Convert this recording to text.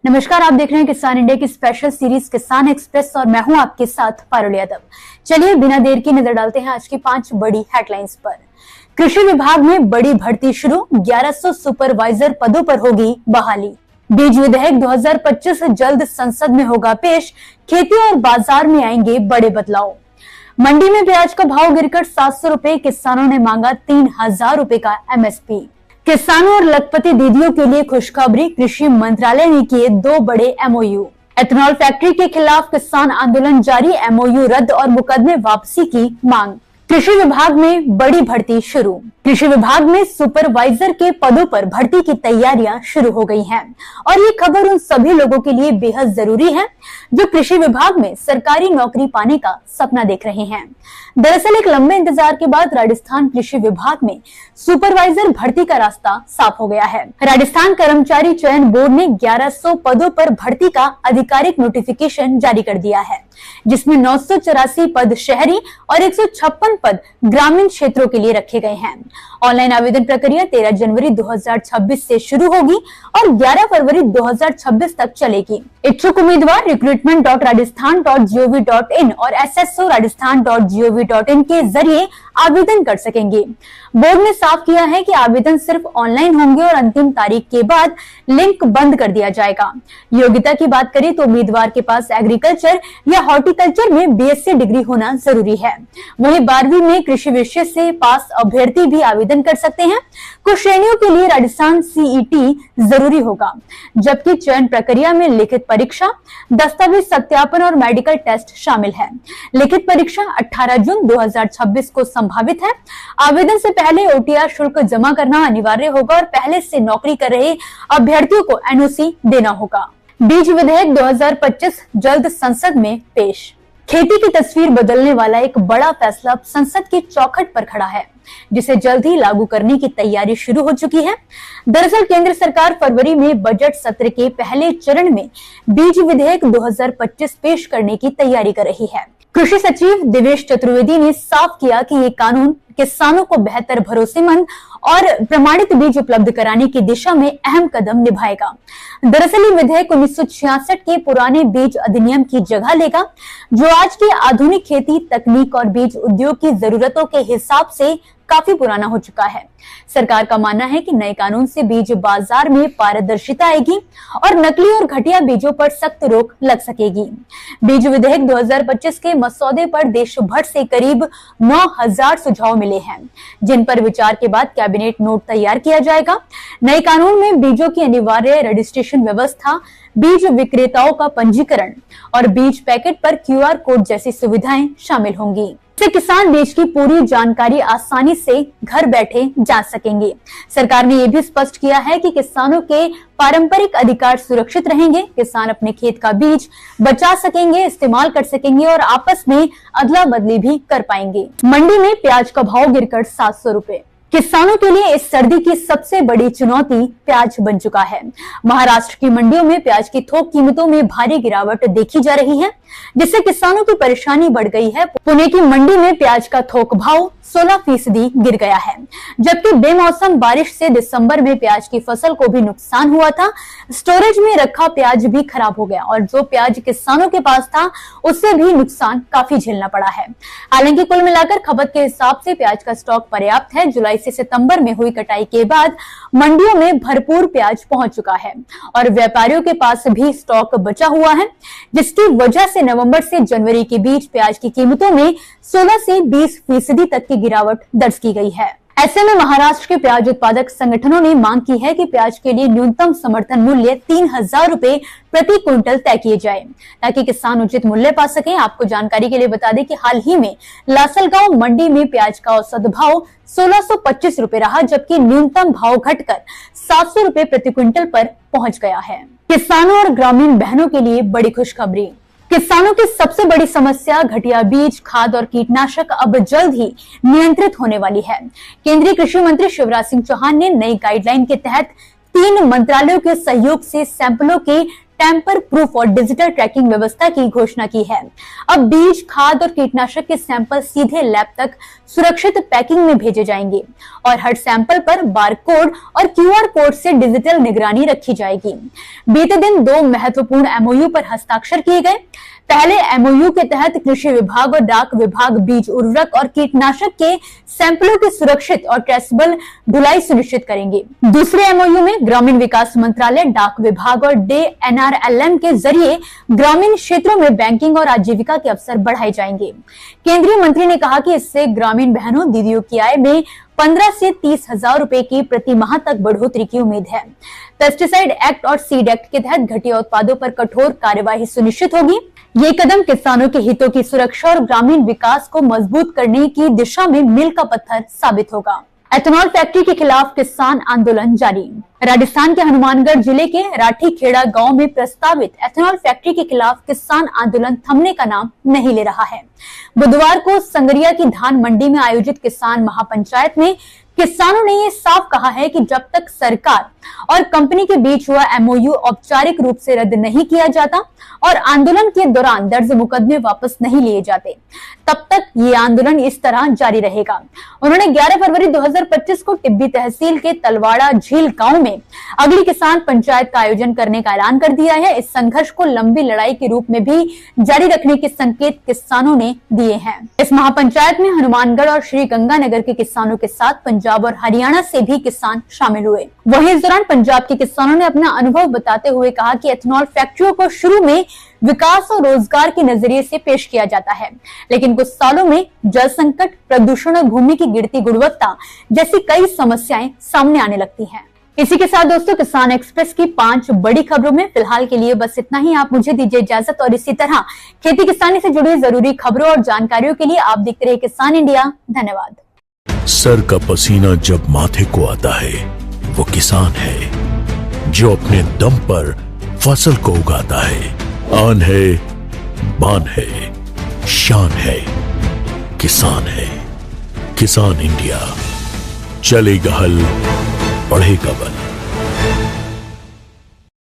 नमस्कार, आप देख रहे हैं किसान इंडिया की स्पेशल सीरीज किसान एक्सप्रेस और मैं हूं आपके साथ पारुल यादव। चलिए बिना देर की नजर डालते हैं आज की 5 बड़ी हेडलाइंस पर। कृषि विभाग में बड़ी भर्ती शुरू, 1100 सुपरवाइजर पदों पर होगी बहाली। बीज विधेयक 2025 जल्द संसद में होगा पेश, खेती और बाजार में आएंगे बड़े बदलाव। मंडी में प्याज का भाव गिरकर 700 रुपए, किसानों ने मांगा 3000 रुपए का एमएसपी। किसानों और लखपति दीदियों के लिए खुशखबरी, कृषि मंत्रालय ने किए 2 बड़े एमओयू। एथेनॉल फैक्ट्री के खिलाफ किसान आंदोलन जारी, एमओयू रद्द और मुकदमे वापसी की मांग। कृषि विभाग में बड़ी भर्ती शुरू, कृषि विभाग में सुपरवाइजर के पदों पर भर्ती की तैयारियां शुरू हो गई हैं और ये खबर उन सभी लोगों के लिए बेहद जरूरी है जो कृषि विभाग में सरकारी नौकरी पाने का सपना देख रहे हैं। दरअसल एक लंबे इंतजार के बाद राजस्थान कृषि विभाग में सुपरवाइजर भर्ती का रास्ता साफ हो गया है। राजस्थान कर्मचारी चयन बोर्ड ने 1100 पदों पर भर्ती का आधिकारिक नोटिफिकेशन जारी कर दिया है, जिसमें 984 पद शहरी और 156 पद ग्रामीण क्षेत्रों के लिए रखे गए हैं। ऑनलाइन आवेदन प्रक्रिया 13 जनवरी 2026 से शुरू होगी और 11 फरवरी 2026 तक चलेगी। इच्छुक उम्मीदवार recruitment.rajasthan.gov.in और sso.rajasthan.gov.in के जरिए आवेदन कर सकेंगे। बोर्ड ने साफ किया है कि आवेदन सिर्फ ऑनलाइन होंगे और अंतिम तारीख के बाद लिंक बंद कर दिया जाएगा। योग्यता की बात करें तो उम्मीदवार के पास एग्रीकल्चर या हॉर्टिकल्चर में बीएससी डिग्री होना जरूरी है। वहीं 12वीं में कृषि विषय से पास अभ्यर्थी भी आवेदन कर सकते हैं। कुछ श्रेणियों के लिए राजस्थान सीईटी जरूरी होगा, जबकि चयन प्रक्रिया में लिखित परीक्षा, दस्तावेज सत्यापन और मेडिकल टेस्ट शामिल है। लिखित परीक्षा 18 जून 2026 को संभावित है। आवेदन से पहले ओटीआर शुल्क जमा करना अनिवार्य होगा और पहले से नौकरी कर रहे अभ्यर्थियों को एनओसी देना होगा। बीज विधेयक 2025 जल्द संसद में पेश। खेती की तस्वीर बदलने वाला एक बड़ा फैसला संसद की चौखट पर खड़ा है, जिसे जल्द ही लागू करने की तैयारी शुरू हो चुकी है। दरअसल केंद्र सरकार फरवरी में बजट सत्र के पहले चरण में बीज विधेयक 2025 पेश करने की तैयारी कर रही है। कृषि सचिव दिवेश चतुर्वेदी ने साफ किया कि ये कानून किसानों को बेहतर, भरोसेमंद और प्रमाणित बीज उपलब्ध कराने की दिशा में अहम कदम निभाएगा। दरअसल ये विधेयक 1966 के पुराने बीज अधिनियम की जगह लेगा, जो आज की आधुनिक खेती तकनीक और बीज उद्योग की जरूरतों के हिसाब से काफी पुराना हो चुका है। सरकार का मानना है कि नए कानून से बीज बाजार में पारदर्शिता आएगी और नकली और घटिया बीजों पर सख्त रोक लग सकेगी। बीज विधेयक 2025 के मसौदे पर देश भर से करीब 9000 सुझाव मिले हैं, जिन पर विचार के बाद कैबिनेट नोट तैयार किया जाएगा। नए कानून में बीजों की अनिवार्य रजिस्ट्रेशन व्यवस्था, बीज विक्रेताओं का पंजीकरण और बीज पैकेट पर क्यूआर कोड जैसी सुविधाएं शामिल होंगी। इससे किसान बीज की पूरी जानकारी आसानी से घर बैठे जान सकेंगे। सरकार ने यह भी स्पष्ट किया है कि किसानों के पारंपरिक अधिकार सुरक्षित रहेंगे। किसान अपने खेत का बीज बचा सकेंगे, इस्तेमाल कर सकेंगे और आपस में अदला बदली भी कर पाएंगे। मंडी में प्याज का भाव गिरकर 700 रुपए। किसानों के लिए इस सर्दी की सबसे बड़ी चुनौती प्याज बन चुका है। महाराष्ट्र की मंडियों में प्याज की थोक कीमतों में भारी गिरावट देखी जा रही है, जिससे किसानों की परेशानी बढ़ गई है। पुणे की मंडी में प्याज का थोक भाव 16% गिर गया है, जबकि बेमौसम बारिश से दिसंबर में प्याज की फसल को भी नुकसान हुआ था। स्टोरेज में रखा प्याज भी खराब हो गया और जो प्याज किसानों के पास था उससे भी नुकसान काफी झेलना पड़ा है। हालांकि कुल मिलाकर खपत के हिसाब से प्याज का स्टॉक पर्याप्त है। जुलाई से सितंबर में हुई कटाई के बाद मंडियों में भरपूर प्याज पहुंच चुका है और व्यापारियों के पास भी स्टॉक बचा हुआ है, जिसकी वजह से नवंबर से जनवरी के बीच प्याज की कीमतों में 16 से 20% तक की गिरावट दर्ज की गई है। ऐसे में महाराष्ट्र के प्याज उत्पादक संगठनों ने मांग की है कि प्याज के लिए न्यूनतम समर्थन मूल्य 3000 रुपए प्रति क्विंटल तय किए जाए, ताकि किसान उचित मूल्य पा सकें। आपको जानकारी के लिए बता दें कि हाल ही में लासलगांव मंडी में प्याज का औसत भाव 1625 रुपए रहा, जबकि न्यूनतम भाव घटकर 700 रुपए प्रति क्विंटल पर पहुंच गया है। किसानों और ग्रामीण बहनों के लिए बड़ी खुशखबरी। किसानों की सबसे बड़ी समस्या घटिया बीज, खाद और कीटनाशक अब जल्द ही नियंत्रित होने वाली है। केंद्रीय कृषि मंत्री शिवराज सिंह चौहान ने नई गाइडलाइन के तहत 3 मंत्रालयों के सहयोग से सैंपलों के टैंपर प्रूफ और डिजिटल ट्रैकिंग व्यवस्था की घोषणा की है। अब बीज, खाद और कीटनाशक के सैंपल सीधे लैब तक सुरक्षित पैकिंग में भेजे जाएंगे और हर सैंपल पर बारकोड और क्यूआर कोड से डिजिटल निगरानी रखी जाएगी। बीते दिन 2 महत्वपूर्ण एमओयू पर हस्ताक्षर किए गए। पहले एमओयू के तहत कृषि विभाग और डाक विभाग बीज, उर्वरक और कीटनाशक के सैंपलों की सुरक्षित और ट्रेसेबल ढुलाई सुनिश्चित करेंगे। दूसरे एमओयू में ग्रामीण विकास मंत्रालय, डाक विभाग और DNRLM के जरिए ग्रामीण क्षेत्रों में बैंकिंग और आजीविका के अवसर बढ़ाए जाएंगे। केंद्रीय मंत्री ने कहा कि इससे ग्रामीण बहनों दीदियों की आय में 15 से 30 हजार रुपए की प्रति माह तक बढ़ोतरी की उम्मीद है। पेस्टिसाइड एक्ट और सीड एक्ट के तहत घटिया उत्पादों पर कठोर कार्यवाही सुनिश्चित होगी। ये कदम किसानों के हितों की सुरक्षा और ग्रामीण विकास को मजबूत करने की दिशा में मील का पत्थर साबित होगा। एथेनॉल फैक्ट्री के खिलाफ किसान आंदोलन जारी। राजस्थान के हनुमानगढ़ जिले के राठीखेड़ा गांव में प्रस्तावित एथेनॉल फैक्ट्री के खिलाफ किसान आंदोलन थमने का नाम नहीं ले रहा है। बुधवार को संगरिया की धान मंडी में आयोजित किसान महापंचायत में किसानों ने ये साफ कहा है कि जब तक सरकार और कंपनी के बीच हुआ एमओयू औपचारिक रूप से रद्द नहीं किया जाता और आंदोलन के दौरान दर्ज मुकदमे वापस नहीं लिए जाते, तब तक ये आंदोलन इस तरह जारी रहेगा। उन्होंने 11 फरवरी 2025 को टिब्बी तहसील के तलवाड़ा झील गांव में अगली किसान पंचायत का आयोजन करने का ऐलान कर दिया है। इस संघर्ष को लंबी लड़ाई के रूप में भी जारी रखने के संकेत किसानों ने दिए हैं। इस महापंचायत में हनुमानगढ़ और श्री गंगानगर के किसानों के साथ पंजाब और हरियाणा से भी किसान शामिल हुए। वहीं इस दौरान पंजाब के किसानों ने अपना अनुभव बताते हुए कहा कि एथेनॉल फैक्ट्रियों को शुरू में विकास और रोजगार के नजरिए से पेश किया जाता है, लेकिन कुछ सालों में जल संकट, प्रदूषण और भूमि की गिरती गुणवत्ता जैसी कई समस्याएं सामने आने लगती हैं। इसी के साथ दोस्तों, किसान एक्सप्रेस की 5 बड़ी खबरों में फिलहाल के लिए बस इतना ही। आप मुझे दीजिए इजाजत और इसी तरह खेती किसानी से जुड़ी जरूरी खबरों और जानकारियों के लिए आप देखते रहिए किसान इंडिया। धन्यवाद। सर का पसीना जब माथे को आता है, वो किसान है जो अपने दम पर फसल को उगाता है। आन है, बान है, शान है, किसान है। किसान इंडिया, चलेगा हल, बढ़ेगा बल।